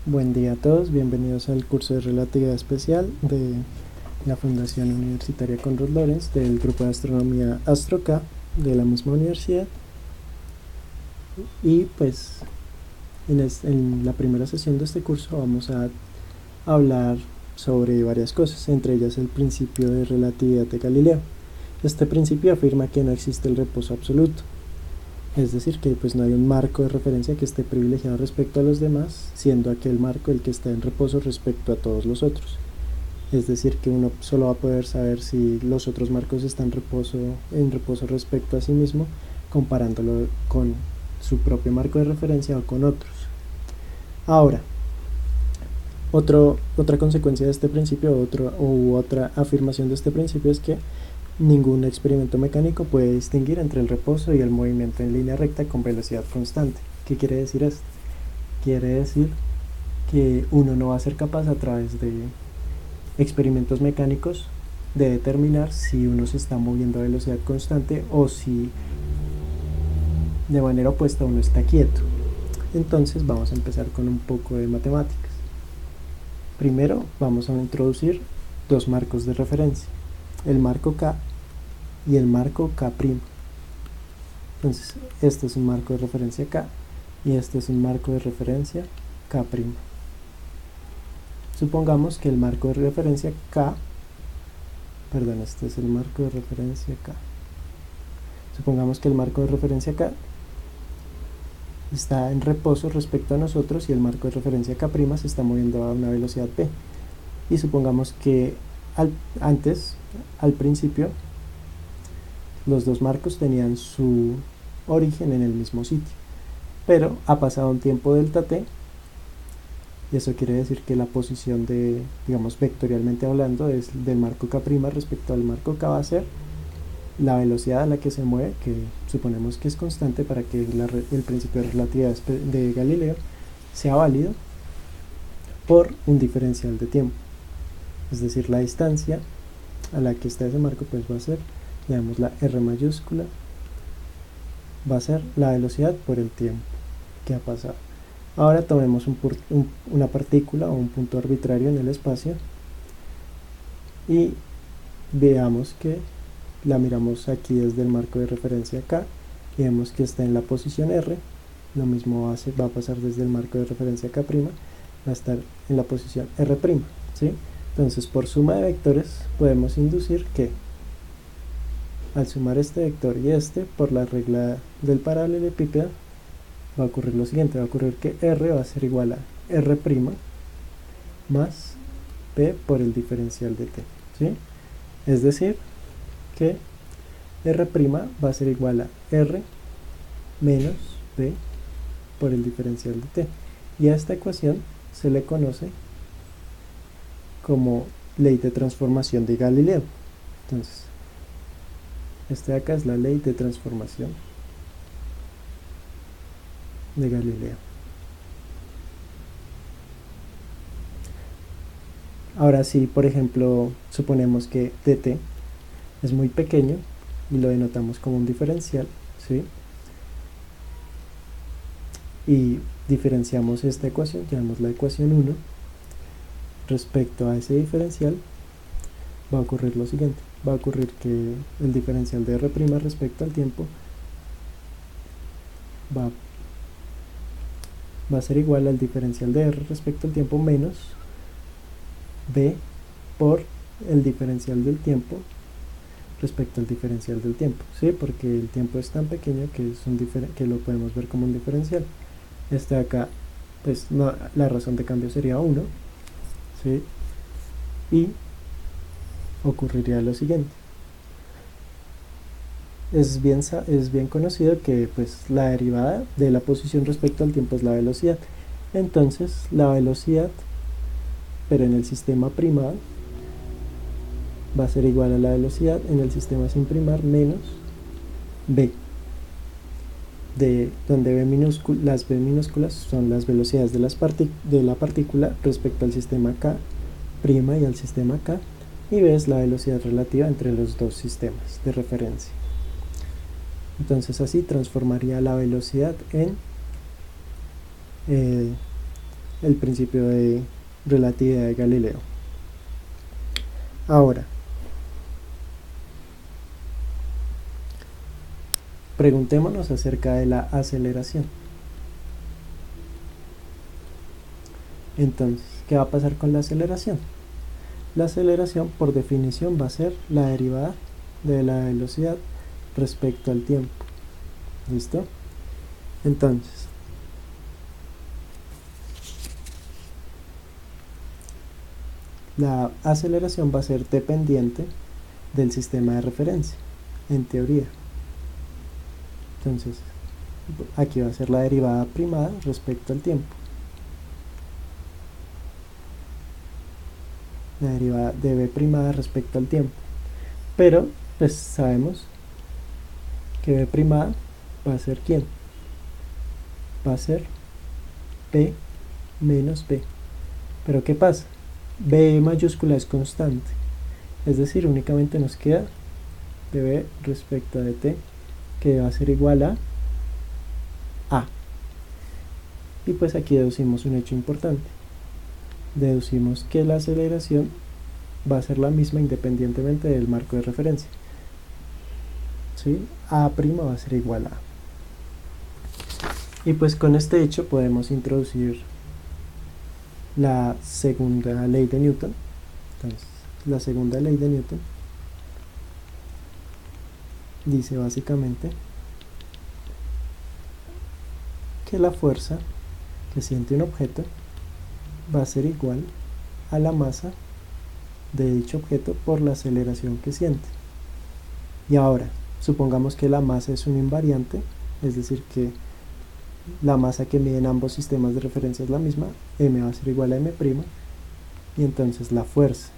Buen día a todos, bienvenidos al curso de Relatividad Especial de la Fundación Universitaria Conrad Lorenz del Grupo de Astronomía AstroK de la misma universidad. Y pues en la primera sesión de este curso vamos a hablar sobre varias cosas, entre ellas el principio de relatividad de Galileo. Este principio afirma que no existe el reposo absoluto, es decir, que pues no hay un marco de referencia que esté privilegiado respecto a los demás, siendo aquel marco el que está en reposo respecto a todos los otros. Es decir, que uno solo va a poder saber si los otros marcos están en reposo respecto a sí mismo, comparándolo con su propio marco de referencia o con otros. Ahora, otra consecuencia de este principio, otra afirmación de este principio es que ningún experimento mecánico puede distinguir entre el reposo y el movimiento en línea recta con velocidad constante. ¿Qué quiere decir esto? Quiere decir que uno no va a ser capaz a través de experimentos mecánicos de determinar si uno se está moviendo a velocidad constante o si de manera opuesta uno está quieto. Entonces vamos a empezar con un poco de matemáticas. Primero vamos a introducir dos marcos de referencia, el marco K y el marco K'. Entonces este es un marco de referencia K y este es un marco de referencia K'. Supongamos que el marco de referencia K, este es el marco de referencia K. Supongamos que el marco de referencia K está en reposo respecto a nosotros y el marco de referencia K' se está moviendo a una velocidad p. Y supongamos que al principio, los dos marcos tenían su origen en el mismo sitio, pero ha pasado un tiempo delta t, y eso quiere decir que la posición vectorialmente hablando, del marco K' respecto al marco K va a ser la velocidad a la que se mueve, que suponemos que es constante para que el principio de relatividad de Galileo sea válido, por un diferencial de tiempo. Es decir, la distancia a la que está ese marco pues va a ser, digamos, la R mayúscula, va a ser la velocidad por el tiempo que ha pasado. Ahora tomemos una partícula o un punto arbitrario en el espacio y veamos que la miramos aquí desde el marco de referencia K y vemos que está en la posición R. Lo mismo va a pasar desde el marco de referencia K', va a estar en la posición R', ¿sí? Entonces, por suma de vectores podemos inducir que al sumar este vector y este por la regla del paralelepípedo va a ocurrir lo siguiente, va a ocurrir que R va a ser igual a R' más P por el diferencial de T, ¿sí? Es decir, que R' va a ser igual a R menos P por el diferencial de T. Y a esta ecuación se le conoce como ley de transformación de Galileo. Entonces, esta de acá es la ley de transformación de Galileo. Ahora sí, por ejemplo, suponemos que dt es muy pequeño y lo denotamos como un diferencial, ¿sí? Y diferenciamos esta ecuación, llamamos la ecuación 1. Respecto a ese diferencial va a ocurrir lo siguiente, va a ocurrir que el diferencial de R' respecto al tiempo va a ser igual al diferencial de R respecto al tiempo menos B por el diferencial del tiempo respecto al diferencial del tiempo, ¿sí? Porque el tiempo es tan pequeño que lo podemos ver como un diferencial. Este de acá, pues no, la razón de cambio sería 1, ¿sí? Y ocurriría lo siguiente. Es bien conocido que pues la derivada de la posición respecto al tiempo es la velocidad. Entonces la velocidad, pero en el sistema primado, va a ser igual a la velocidad en el sistema sin primar menos b, donde las b minúsculas son las velocidades de la partícula respecto al sistema K' y al sistema K, y b es la velocidad relativa entre los dos sistemas de referencia. Entonces así transformaría la velocidad en el principio de relatividad de Galileo. Ahora, preguntémonos acerca de la aceleración. Entonces, ¿qué va a pasar con la aceleración? La aceleración, por definición, va a ser la derivada de la velocidad respecto al tiempo. ¿Listo? Entonces, la aceleración va a ser dependiente del sistema de referencia, en teoría. Entonces, aquí va a ser la derivada primada respecto al tiempo. La derivada de b primada respecto al tiempo. Pero, pues sabemos que b primada va a ser ¿quién? Va a ser p menos b. Pero ¿qué pasa? B mayúscula es constante, es decir, únicamente nos queda db respecto a dt, que va a ser igual a a. Y pues aquí deducimos un hecho importante. Deducimos que la aceleración va a ser la misma independientemente del marco de referencia. ¿Sí? A' va a ser igual a. Y pues con este hecho podemos introducir la segunda ley de Newton. Entonces, la segunda ley de Newton dice básicamente que la fuerza que siente un objeto va a ser igual a la masa de dicho objeto por la aceleración que siente. Y ahora, supongamos que la masa es un invariante, es decir que la masa que miden ambos sistemas de referencia es la misma, m va a ser igual a m', y entonces la fuerza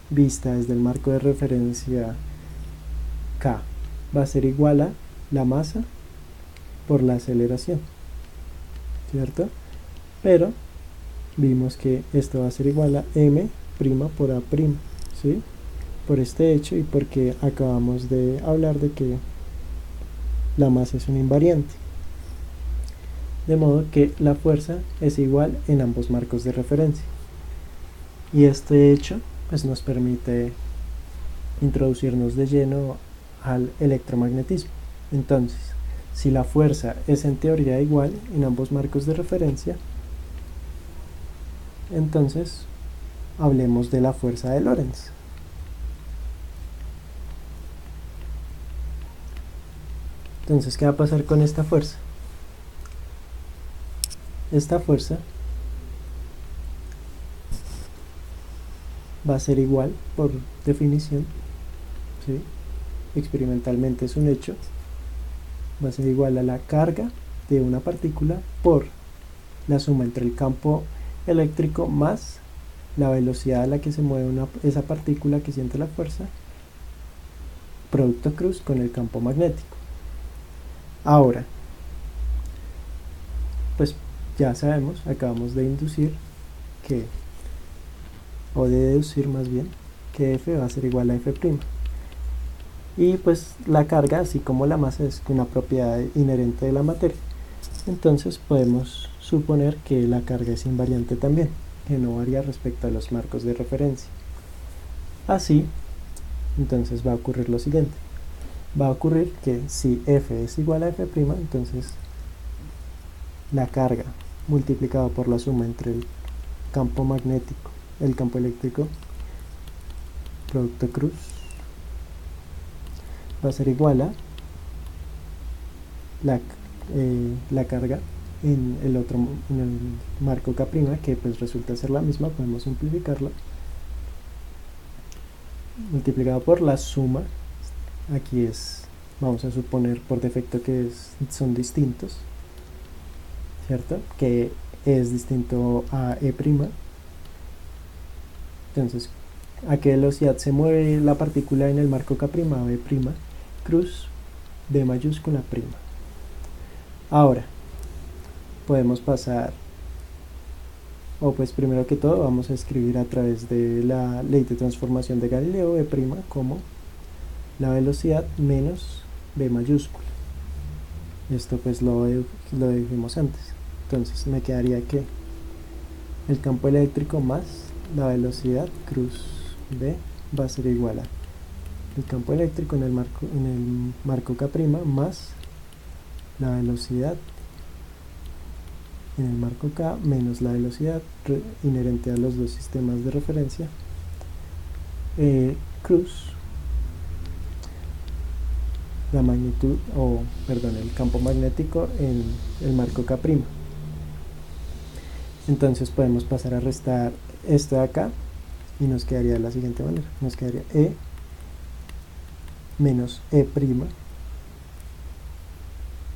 vista desde el marco de referencia k va a ser igual a la masa por la aceleración, ¿cierto? Pero vimos que esto va a ser igual a m' por a', ¿sí? Por este hecho y porque acabamos de hablar de que la masa es un invariante. De modo que la fuerza es igual en ambos marcos de referencia. Y este hecho pues, nos permite introducirnos de lleno al electromagnetismo. Entonces, si la fuerza es en teoría igual en ambos marcos de referencia, entonces hablemos de la fuerza de Lorentz. Entonces, ¿qué va a pasar con esta fuerza? Esta fuerza va a ser igual, por definición, ¿sí? Experimentalmente es un hecho, va a ser igual a la carga de una partícula por la suma entre el campo eléctrico más la velocidad a la que se mueve esa partícula que siente la fuerza, producto cruz con el campo magnético. Ahora, pues ya sabemos, acabamos de inducir que, o de deducir más bien, que F va a ser igual a F'. Y pues la carga, así como la masa, es una propiedad inherente de la materia. Entonces podemos suponer que la carga es invariante también, que no varía respecto a los marcos de referencia. Así, entonces va a ocurrir lo siguiente. Va a ocurrir que si F es igual a F', entonces la carga multiplicado por la suma entre el campo magnético, el campo eléctrico, producto cruz, va a ser igual a la carga en el marco K', que pues resulta ser la misma, podemos simplificarla, multiplicado por la suma, aquí vamos a suponer por defecto que son distintos, ¿cierto? Que es distinto a E'. Entonces, ¿a qué velocidad se mueve la partícula en el marco K'? B', cruz, D mayúscula'. Ahora, podemos pasar, o pues primero que todo vamos a escribir a través de la ley de transformación de Galileo B' como la velocidad menos B mayúscula. Esto pues lo dijimos antes. Entonces me quedaría que el campo eléctrico más la velocidad cruz B va a ser igual a el campo eléctrico en el marco K' más la velocidad en el marco K menos la velocidad inherente a los dos sistemas de referencia cruz la magnitud el campo magnético en el marco K'. Entonces podemos pasar a restar esto de acá y nos quedaría de la siguiente manera, nos quedaría E menos E'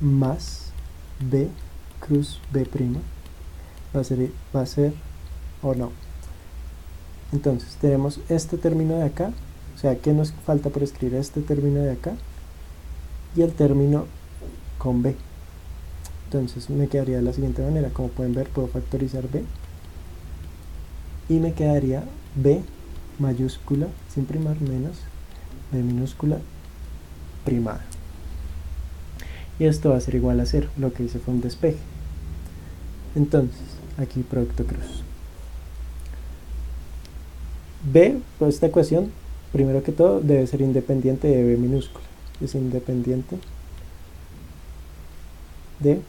más B cruz B' va a ser o no. Entonces tenemos este término de acá, o sea que nos falta por escribir este término de acá y el término con B. Entonces me quedaría de la siguiente manera, como pueden ver puedo factorizar B y me quedaría B mayúscula sin primar menos B minúscula primada, y esto va a ser igual a 0, lo que hice fue un despeje. Entonces aquí producto cruz B, pues esta ecuación primero que todo debe ser independiente de B minúscula, es independiente de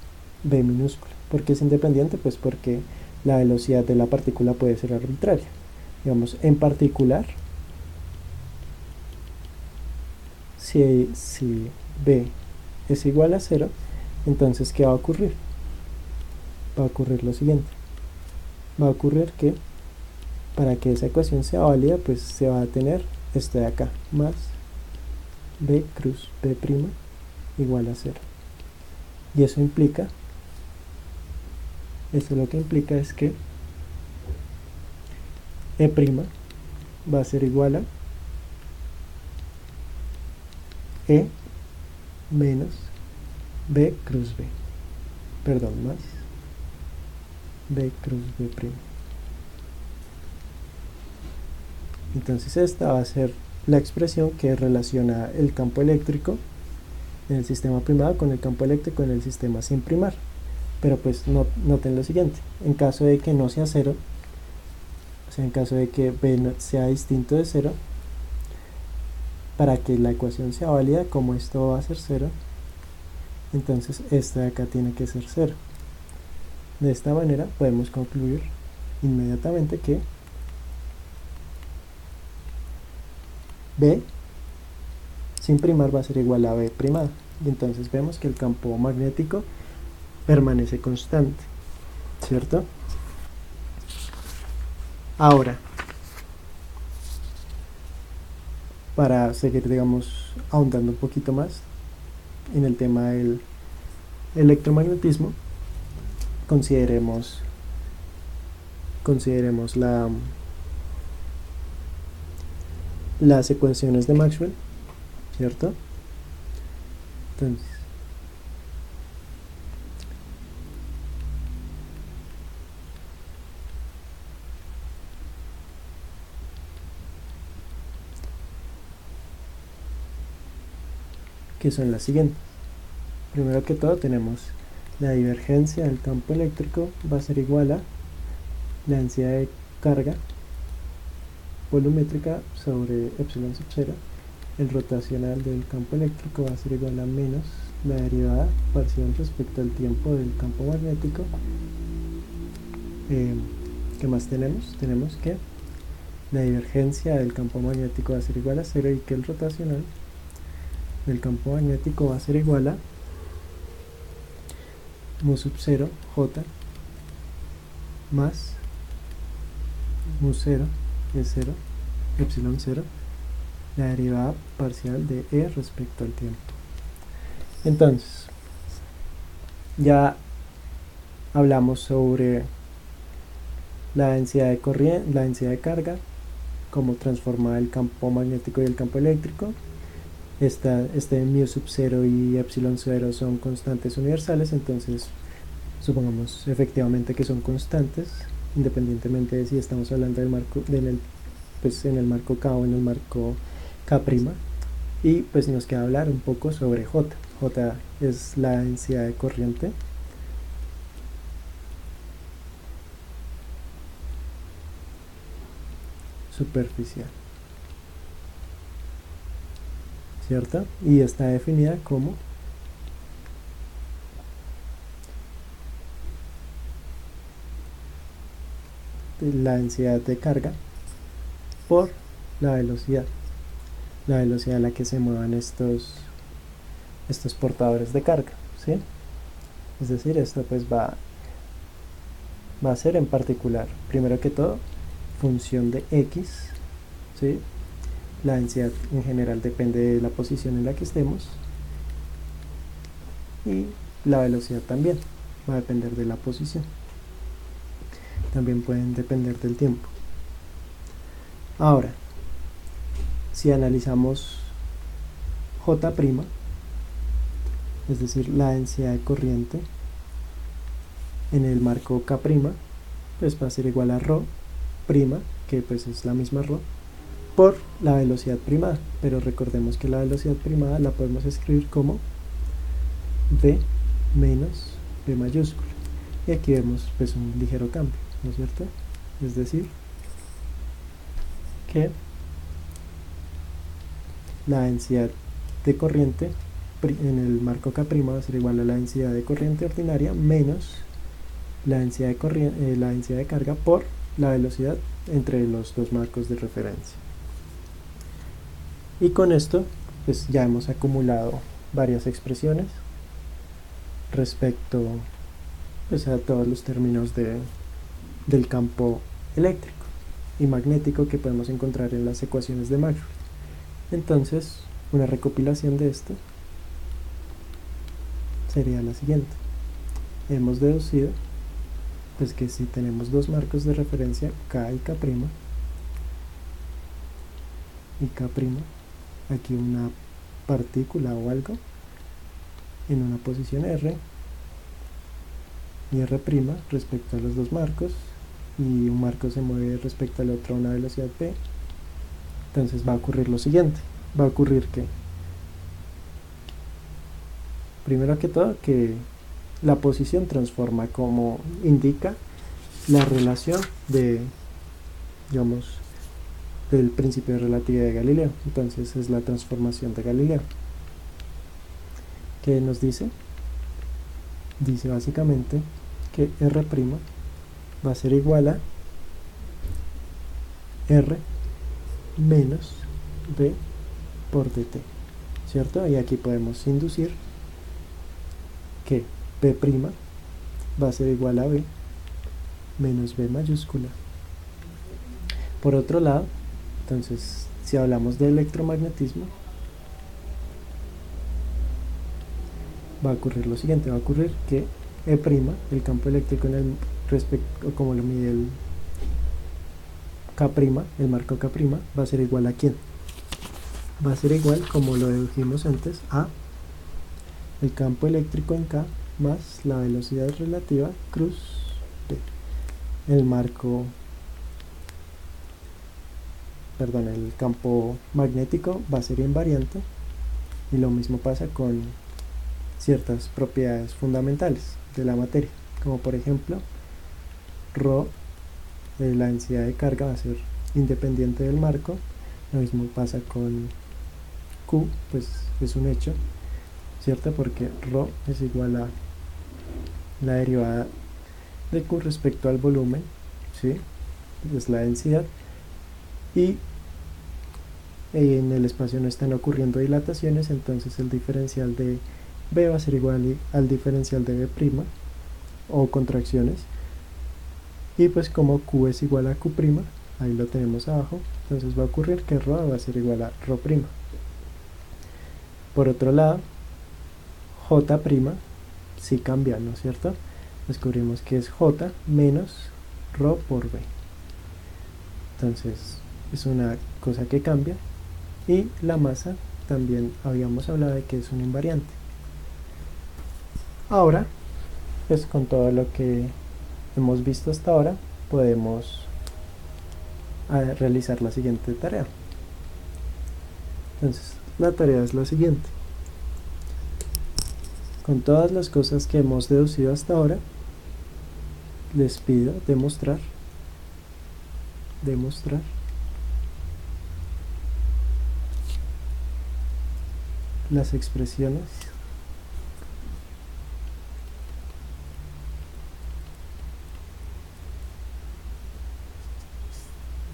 B minúscula. ¿Por qué es independiente? Pues porque la velocidad de la partícula puede ser arbitraria. Digamos, en particular, si B es igual a 0, entonces ¿qué va a ocurrir? Va a ocurrir lo siguiente. Va a ocurrir que para que esa ecuación sea válida, pues se va a tener esto de acá, más B cruz B' igual a 0. Y eso implica, eso lo que implica es que E' va a ser igual a E menos B cruz B, perdón, más B cruz B'. Entonces esta va a ser la expresión que relaciona el campo eléctrico en el sistema primado con el campo eléctrico en el sistema sin primar. Pero pues noten lo siguiente, en caso de que no sea 0, o sea en caso de que B sea distinto de 0, para que la ecuación sea válida, como esto va a ser 0, entonces esta de acá tiene que ser 0. De esta manera podemos concluir inmediatamente que B sin primar va a ser igual a B primada, y entonces vemos que el campo magnético permanece constante, ¿cierto? Ahora, para seguir, digamos, ahondando un poquito más en el tema del electromagnetismo, consideremos las ecuaciones de Maxwell, ¿cierto? Entonces, que son las siguientes. Primero que todo tenemos la divergencia del campo eléctrico va a ser igual a la densidad de carga volumétrica sobre epsilon sub 0. El rotacional del campo eléctrico va a ser igual a menos la derivada parcial respecto al tiempo del campo magnético. ¿Qué más tenemos? Tenemos que la divergencia del campo magnético va a ser igual a 0 y que el rotacional del campo magnético va a ser igual a mu sub 0 J más mu 0 es 0 epsilon 0 la derivada parcial de E respecto al tiempo. Entonces ya hablamos sobre la densidad de corriente, la densidad de carga, cómo transforma el campo magnético y el campo eléctrico. Este mu sub 0 y epsilon 0 son constantes universales, entonces supongamos efectivamente que son constantes independientemente de si estamos hablando del marco pues en el marco K o en el marco K'. Y pues nos queda hablar un poco sobre J. J es la densidad de corriente superficial, ¿cierto? Y está definida como la densidad de carga por la velocidad a la que se muevan estos portadores de carga, ¿sí? Es decir, esto pues va a ser en particular, primero que todo, función de x, ¿sí? La densidad en general depende de la posición en la que estemos, y la velocidad también va a depender de la posición. También pueden depender del tiempo. Ahora, si analizamos J', es decir, la densidad de corriente en el marco K', pues va a ser igual a ρ', que pues es la misma ρ, por la velocidad primada, pero recordemos que la velocidad primada la podemos escribir como v menos v mayúscula, y aquí vemos pues un ligero cambio, ¿no es cierto? Es decir, que la densidad de corriente en el marco K' va a ser igual a la densidad de corriente ordinaria menos la densidad de carga por la velocidad entre los dos marcos de referencia. Y con esto pues ya hemos acumulado varias expresiones respecto pues a todos los términos del campo eléctrico y magnético que podemos encontrar en las ecuaciones de Maxwell. Entonces, una recopilación de esto sería la siguiente. Hemos deducido pues que si tenemos dos marcos de referencia, K y K', aquí una partícula o algo en una posición R y R' respecto a los dos marcos, y un marco se mueve respecto al otro a una velocidad p, entonces va a ocurrir lo siguiente. Va a ocurrir que, primero que todo, que la posición transforma como indica la relación digamos, del principio de relatividad de Galileo. Entonces es la transformación de Galileo. ¿Qué nos dice? Dice básicamente que R' va a ser igual a R menos V por dt, ¿cierto? Y aquí podemos inducir que P' va a ser igual a V menos V mayúscula. Por otro lado, entonces, si hablamos de electromagnetismo, va a ocurrir lo siguiente. Va a ocurrir que E', el campo eléctrico en el respecto, como lo mide el K', el marco K', va a ser igual a ¿quién? Va a ser igual, como lo dedujimos antes, a el campo eléctrico en K más la velocidad relativa cruz P. El campo magnético va a ser invariante, y lo mismo pasa con ciertas propiedades fundamentales de la materia, como por ejemplo ρ, la densidad de carga va a ser independiente del marco. Lo mismo pasa con Q, pues es un hecho, ¿cierto? Porque ρ es igual a la derivada de Q respecto al volumen, ¿sí? Es la densidad, y en el espacio no están ocurriendo dilataciones, entonces el diferencial de V va a ser igual al diferencial de V' o contracciones, y pues como Q es igual a Q', ahí lo tenemos abajo, entonces va a ocurrir que ρ va a ser igual a ρ'. Por otro lado, J' sí cambia, ¿no es cierto? Descubrimos que es J menos ρ por V. Entonces es una cosa que cambia, y la masa también habíamos hablado de que es un invariante. Ahora, pues con todo lo que hemos visto hasta ahora, podemos realizar la siguiente tarea. Entonces, la tarea es la siguiente. Con todas las cosas que hemos deducido hasta ahora, les pido demostrar las expresiones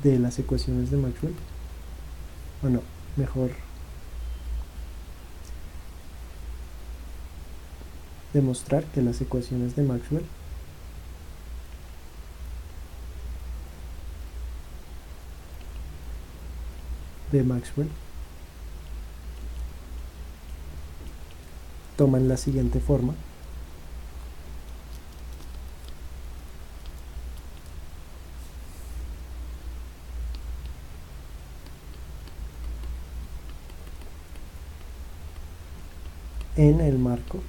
de las ecuaciones de Maxwell, o no, mejor demostrar que las ecuaciones de Maxwell toman la siguiente forma. En el marco.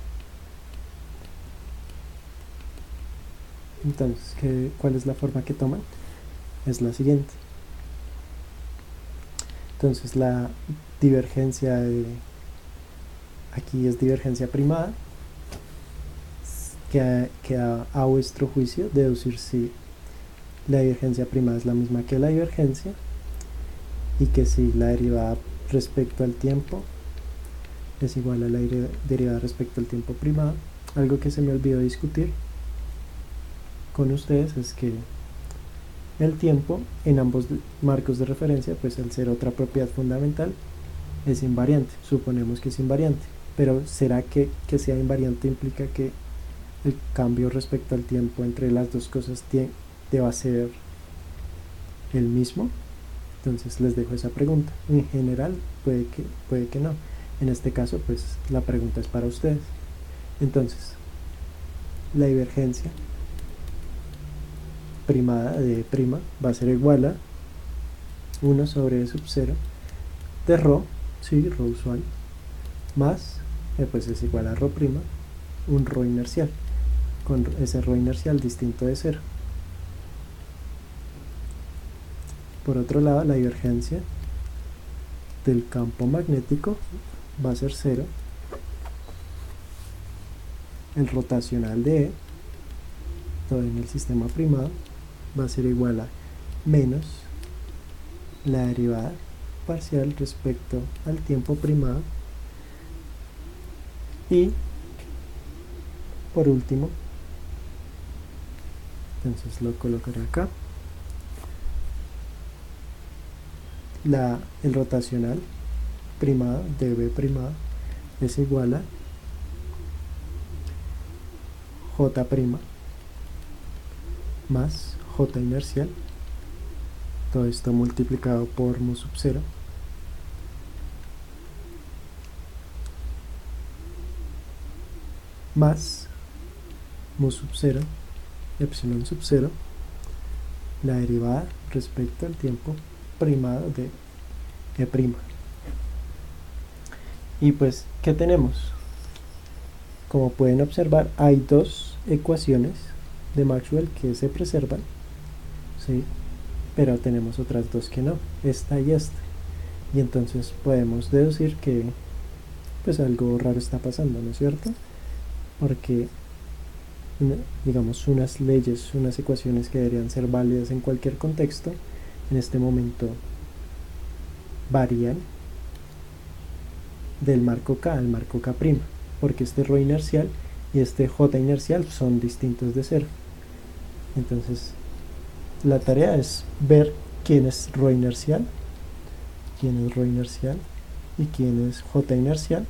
Entonces, ¿cuál es la forma que toman? Es la siguiente. Entonces la divergencia aquí es divergencia primada, queda a vuestro juicio deducir si la divergencia primada es la misma que la divergencia y que si la derivada respecto al tiempo es igual a la derivada respecto al tiempo primada. Algo que se me olvidó discutir con ustedes es que el tiempo en ambos marcos de referencia, pues al ser otra propiedad fundamental, es invariante. Suponemos que es invariante, pero ¿será que sea invariante implica que el cambio respecto al tiempo entre las dos cosas deba ser el mismo? Entonces les dejo esa pregunta. En general puede que no. En este caso, pues la pregunta es para ustedes. Entonces, la divergencia primada de prima va a ser igual a 1 sobre E sub 0 de ρ, sí, ρ usual, más, pues es igual a ρ', un ρ inercial, con ese ρ inercial distinto de 0. Por otro lado, la divergencia del campo magnético va a ser 0, el rotacional de E, todo en el sistema primado, va a ser igual a menos la derivada parcial respecto al tiempo primado. Y por último, entonces lo colocaré acá, el rotacional primado de B primado es igual a J' más J inercial, todo esto multiplicado por mu sub 0, más mu sub 0, epsilon sub 0, la derivada respecto al tiempo primado de E'. Y pues, ¿qué tenemos? Como pueden observar, hay dos ecuaciones de Maxwell que se preservan, ¿sí? Pero tenemos otras dos que no, esta y esta. Y entonces podemos deducir que pues algo raro está pasando, ¿no es cierto? Porque digamos unas leyes, unas ecuaciones que deberían ser válidas en cualquier contexto, en este momento varían del marco K al marco K', porque este ρ inercial y este J inercial son distintos de 0. Entonces la tarea es ver quién es ρ inercial y quién es J inercial,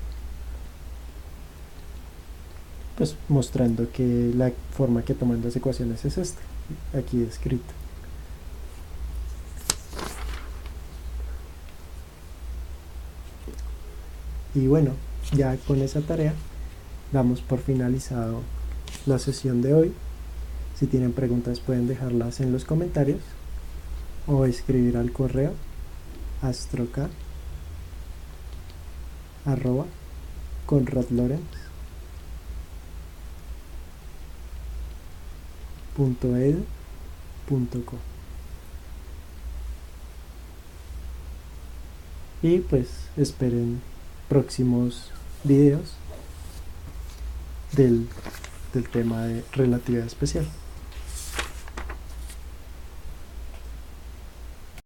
pues mostrando que la forma que toman las ecuaciones es esta, aquí descrita. Y bueno, ya con esa tarea damos por finalizado la sesión de hoy. Si tienen preguntas pueden dejarlas en los comentarios o escribir al correo astrok@conradlorenz.edu.co. Y pues esperen próximos videos del tema de relatividad especial.